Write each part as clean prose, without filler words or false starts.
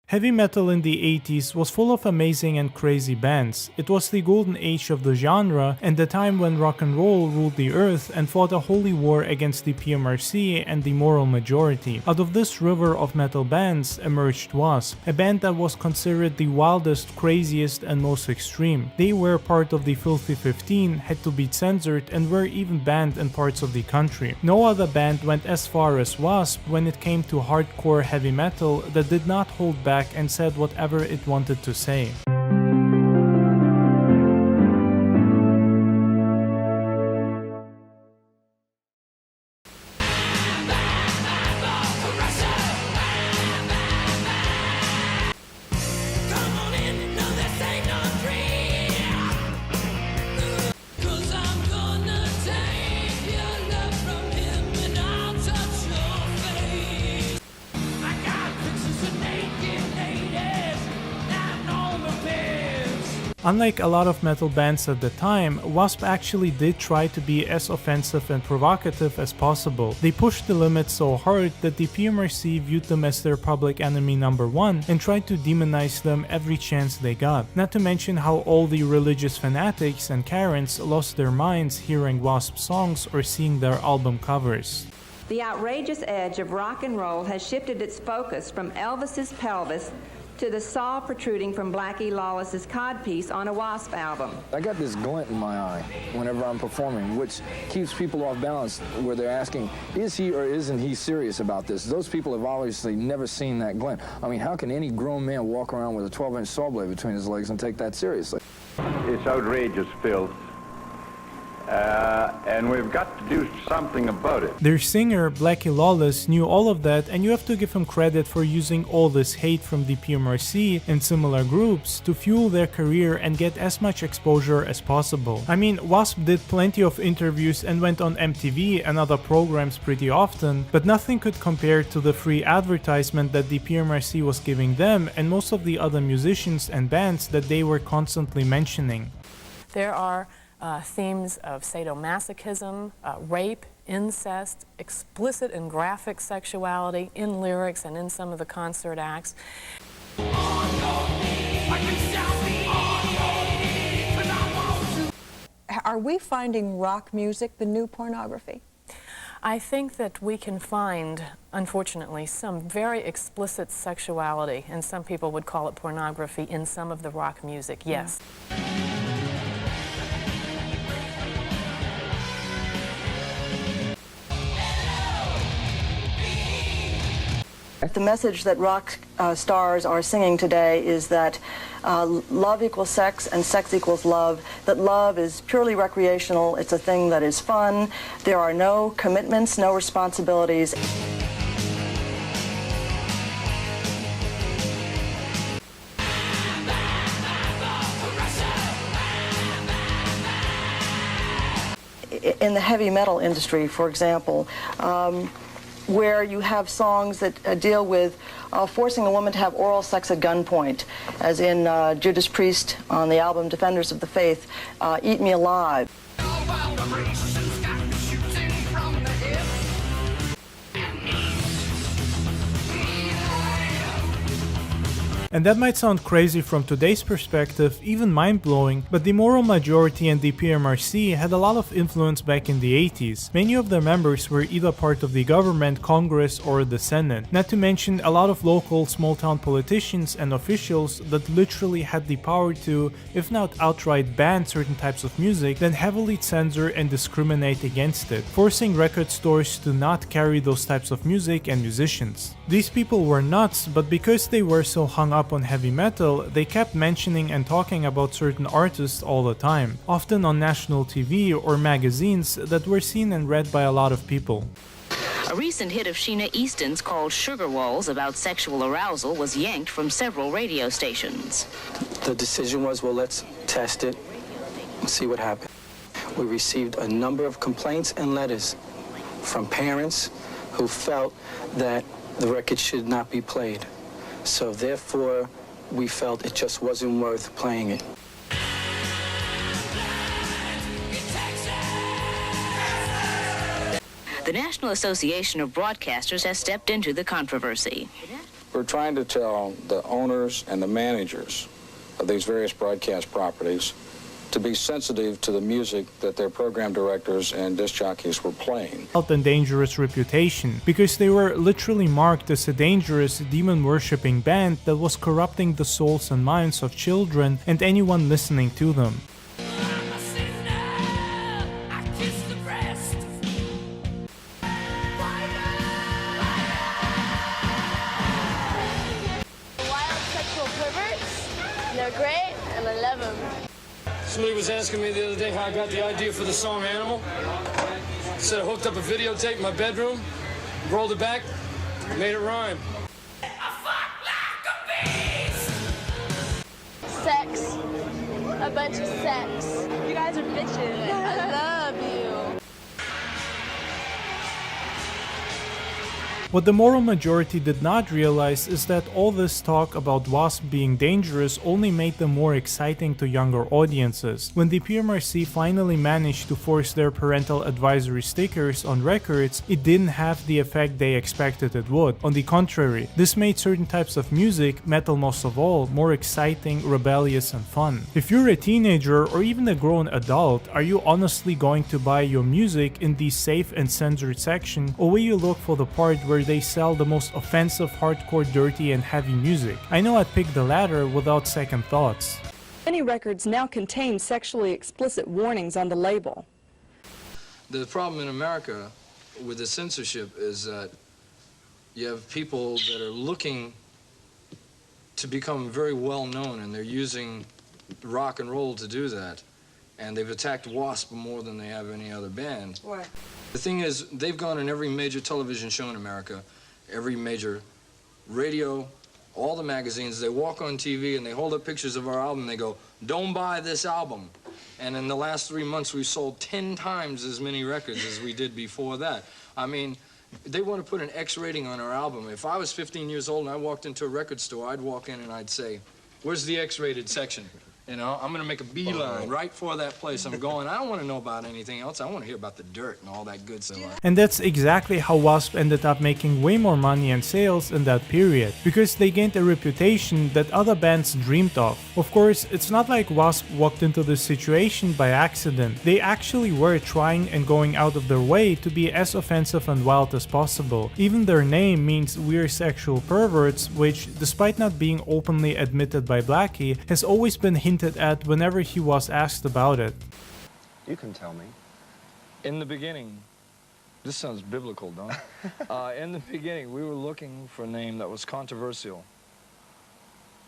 Heavy metal in the 80s was full of amazing and crazy bands. It was the golden age of the genre and the time when rock and roll ruled the earth and fought a holy war against the PMRC and the moral majority. Out of this river of metal bands emerged W.A.S.P, a band that was considered the wildest, craziest and most extreme. They were part of the Filthy 15, had to be censored and were even banned in parts of the country. No other band went as far as W.A.S.P when it came to hardcore heavy metal that did not hold back and said whatever it wanted to say. Unlike a lot of metal bands at the time, W.A.S.P actually did try to be as offensive and provocative as possible. They pushed the limits so hard that the PMRC viewed them as their public enemy #1 and tried to demonize them every chance they got. Not to mention how all the religious fanatics and Karens lost their minds hearing W.A.S.P songs or seeing their album covers. The outrageous edge of rock and roll has shifted its focus from Elvis's pelvis to the saw protruding from Blackie Lawless's codpiece on a W.A.S.P album. I got this glint in my eye whenever I'm performing, which keeps people off balance where they're asking, is he or isn't he serious about this? Those people have obviously never seen that glint. I mean, how can any grown man walk around with a 12-inch saw blade between his legs and take that seriously? It's outrageous filth. And we've got to do something about it. Their singer, Blackie Lawless, knew all of that, and you have to give him credit for using all this hate from the PMRC and similar groups to fuel their career and get as much exposure as possible. I mean, W.A.S.P did plenty of interviews and went on MTV and other programs pretty often, but nothing could compare to the free advertisement that the PMRC was giving them and most of the other musicians and bands that they were constantly mentioning. There are themes of sadomasochism, rape, incest, explicit and graphic sexuality in lyrics and in some of the concert acts. Are we finding rock music the new pornography? I think that we can find, unfortunately, some very explicit sexuality, and some people would call it pornography, in some of the rock music, yes. The message that rock stars are singing today is that love equals sex and sex equals love, that love is purely recreational, it's a thing that is fun, there are no commitments, no responsibilities. In the heavy metal industry, for example, where you have songs that deal with forcing a woman to have oral sex at gunpoint, as in Judas Priest on the album Defenders of the Faith, Eat Me Alive. And that might sound crazy from today's perspective, even mind-blowing, but the moral majority and the PMRC had a lot of influence back in the 80s. Many of their members were either part of the government, Congress, or the Senate. Not to mention a lot of local small-town politicians and officials that literally had the power to, if not outright ban certain types of music, then heavily censor and discriminate against it, forcing record stores to not carry those types of music and musicians. These people were nuts, but because they were so hung up on heavy metal, they kept mentioning and talking about certain artists all the time, often on national TV or magazines that were seen and read by a lot of people. A recent hit of Sheena Easton's called Sugar Walls about sexual arousal was yanked from several radio stations. The decision was, well, let's test it and see what happens. We received a number of complaints and letters from parents who felt that the record should not be played. So therefore, we felt it just wasn't worth playing it. The National Association of Broadcasters has stepped into the controversy. We're trying to tell the owners and the managers of these various broadcast properties to be sensitive to the music that their program directors and disc jockeys were playing. And dangerous reputation, because they were literally marked as a dangerous, demon-worshipping band that was corrupting the souls and minds of children and anyone listening to them. Somebody was asking me the other day how I got the idea for the song Animal. Said I hooked up a videotape in my bedroom, rolled it back, made it rhyme. Sex. A bunch of sex. You guys are bitches. I love you. What the moral majority did not realize is that all this talk about W.A.S.P being dangerous only made them more exciting to younger audiences. When the PMRC finally managed to force their parental advisory stickers on records, it didn't have the effect they expected it would. On the contrary, this made certain types of music, metal most of all, more exciting, rebellious, and fun. If you're a teenager or even a grown adult, are you honestly going to buy your music in the safe and censored section, or will you look for the part where they sell the most offensive, hardcore, dirty, and heavy music? I know I'd pick the latter without second thoughts. Many records now contain sexually explicit warnings on the label. The problem in America with the censorship is that you have people that are looking to become very well known, and they're using rock and roll to do that. And they've attacked W.A.S.P more than they have any other band. Why? The thing is, they've gone on every major television show in America, every major radio, all the magazines. They walk on TV and they hold up pictures of our album and they go, "Don't buy this album." And in the last 3 months, we've sold 10 times as many records as we did before that. I mean, they want to put an X rating on our album. If I was 15 years old and I walked into a record store, I'd walk in and I'd say, "Where's the X-rated section?" You know, I'm going to make a beeline right for that place. I'm going, I don't want to know about anything else. I want to hear about the dirt and all that good stuff. And that's exactly how W.A.S.P ended up making way more money and sales in that period, because they gained a reputation that other bands dreamed of. Of course, it's not like W.A.S.P walked into this situation by accident. They actually were trying and going out of their way to be as offensive and wild as possible. Even their name means we're sexual perverts, which, despite not being openly admitted by Blackie, has always been hinted at whenever he was asked about it. You can tell me. In the beginning, this sounds biblical, don't it? In the beginning, we were looking for a name that was controversial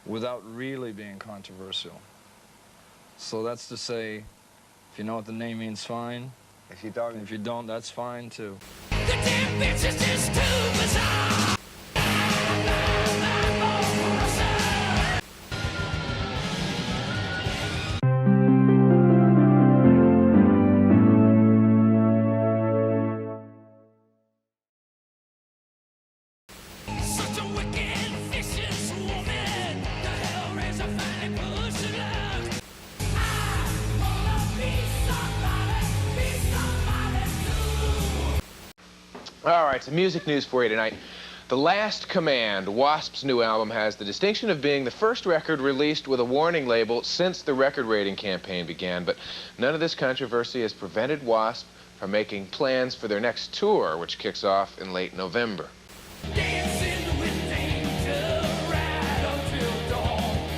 without really being controversial. So that's to say, if you know what the name means, fine. If you don't, that's fine too. The damn bitch is just too bizarre. All right, some music news for you tonight. The Last Command, W.A.S.P's new album, has the distinction of being the first record released with a warning label since the record rating campaign began, but none of this controversy has prevented W.A.S.P from making plans for their next tour, which kicks off in late November.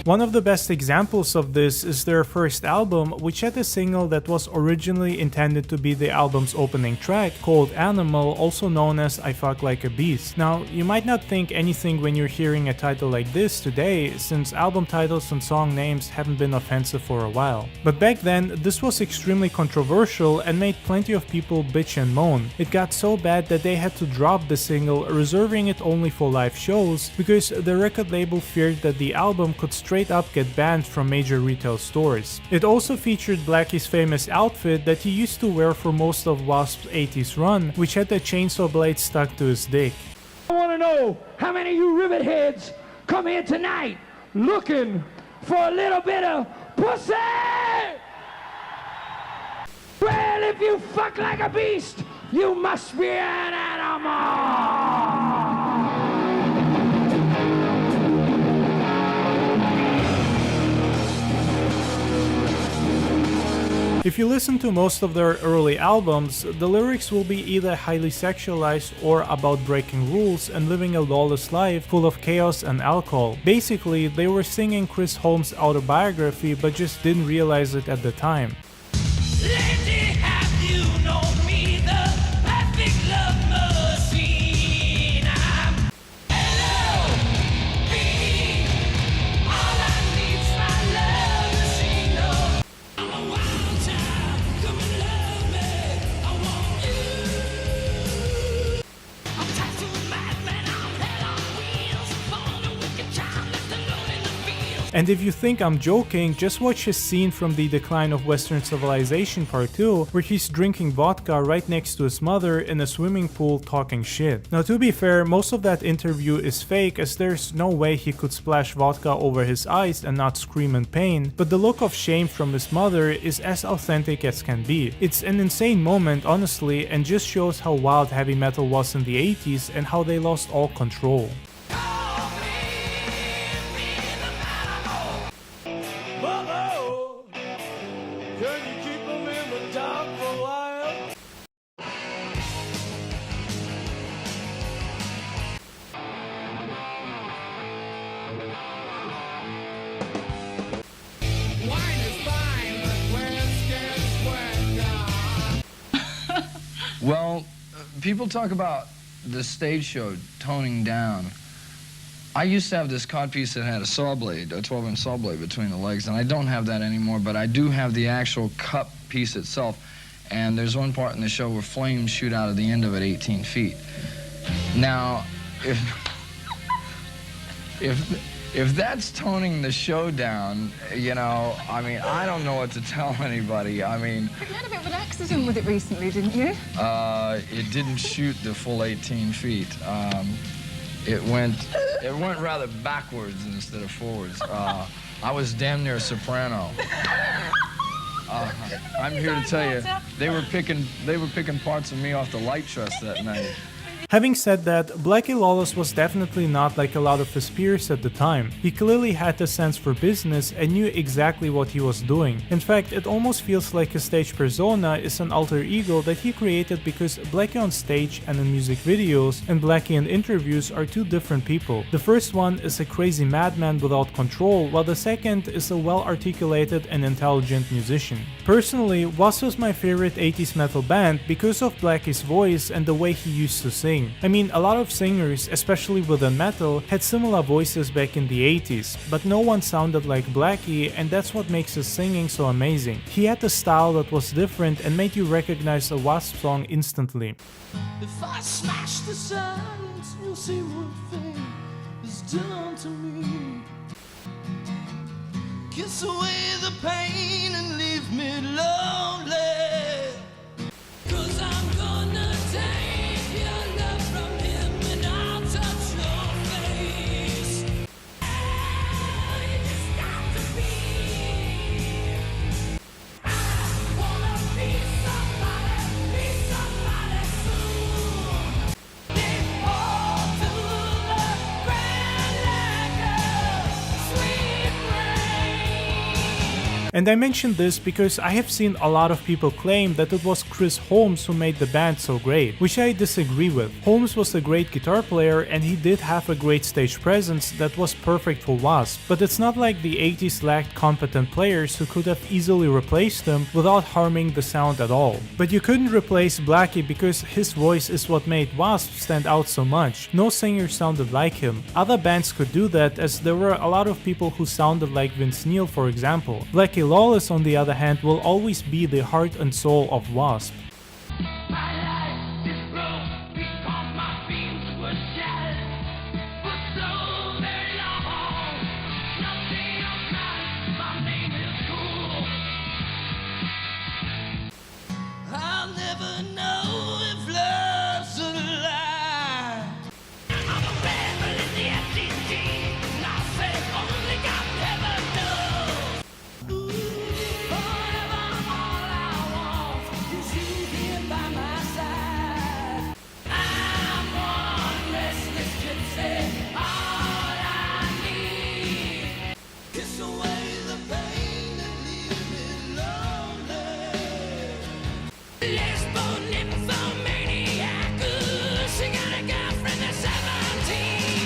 One of the best examples of this is their first album, which had a single that was originally intended to be the album's opening track, called Animal, also known as I Fuck Like a Beast. Now, you might not think anything when you're hearing a title like this today, since album titles and song names haven't been offensive for a while. But back then, this was extremely controversial and made plenty of people bitch and moan. It got so bad that they had to drop the single, reserving it only for live shows, because the record label feared that the album could straight up get banned from major retail stores. It also featured Blackie's famous outfit that he used to wear for most of W.A.S.P's 80s run, which had a chainsaw blade stuck to his dick. I want to know how many of you rivet heads come here tonight looking for a little bit of pussy? Well, if you fuck like a beast, you must be an animal. If you listen to most of their early albums, the lyrics will be either highly sexualized or about breaking rules and living a lawless life full of chaos and alcohol. Basically, they were singing Chris Holmes' autobiography but just didn't realize it at the time. And if you think I'm joking, just watch his scene from The Decline of Western Civilization Part 2, where he's drinking vodka right next to his mother in a swimming pool talking shit. Now to be fair, most of that interview is fake, as there's no way he could splash vodka over his eyes and not scream in pain, but the look of shame from his mother is as authentic as can be. It's an insane moment, honestly, and just shows how wild heavy metal was in the 80s and how they lost all control. Well, people talk about the stage show toning down. I used to have this codpiece that had a saw blade, a 12-inch saw blade between the legs, and I don't have that anymore, but I do have the actual cup piece itself. And there's one part in the show where flames shoot out of the end of it 18 feet. Now, if that's toning the show down, you know, I mean, I don't know what to tell anybody. I mean... You had a bit of an accident with it recently, didn't you? It didn't shoot the full 18 feet. It went rather backwards instead of forwards. I was damn near a soprano. I'm here to tell you, they were picking parts of me off the light truss that night. Having said that, Blackie Lawless was definitely not like a lot of his peers at the time. He clearly had the sense for business and knew exactly what he was doing. In fact, it almost feels like his stage persona is an alter ego that he created because Blackie on stage and in music videos and Blackie in interviews are two different people. The first one is a crazy madman without control, while the second is a well-articulated and intelligent musician. Personally, W.A.S.P was my favorite 80s metal band because of Blackie's voice and the way he used to sing. I mean, a lot of singers, especially within metal, had similar voices back in the 80s, but no one sounded like Blackie, and that's what makes his singing so amazing. He had a style that was different and made you recognize a W.A.S.P song instantly. If I smash the silence, you'll see what fate has done to me. Kiss away the pain and leave me lonely. 'Cause I'm gonna take your love from him and I'll touch your face. You just got to be. I wanna be somebody soon. They fall to the ground like a sweet rain. And I mentioned this because I have seen a lot of people claim that it was Chris Holmes who made the band so great, which I disagree with. Holmes was a great guitar player and he did have a great stage presence that was perfect for W.A.S.P, but it's not like the 80s lacked competent players who could have easily replaced him without harming the sound at all. But you couldn't replace Blackie because his voice is what made W.A.S.P stand out so much. No singer sounded like him. Other bands could do that, as there were a lot of people who sounded like Vince Neil, for example. Blackie Lawless, on the other hand, will always be the heart and soul of W.A.S.P.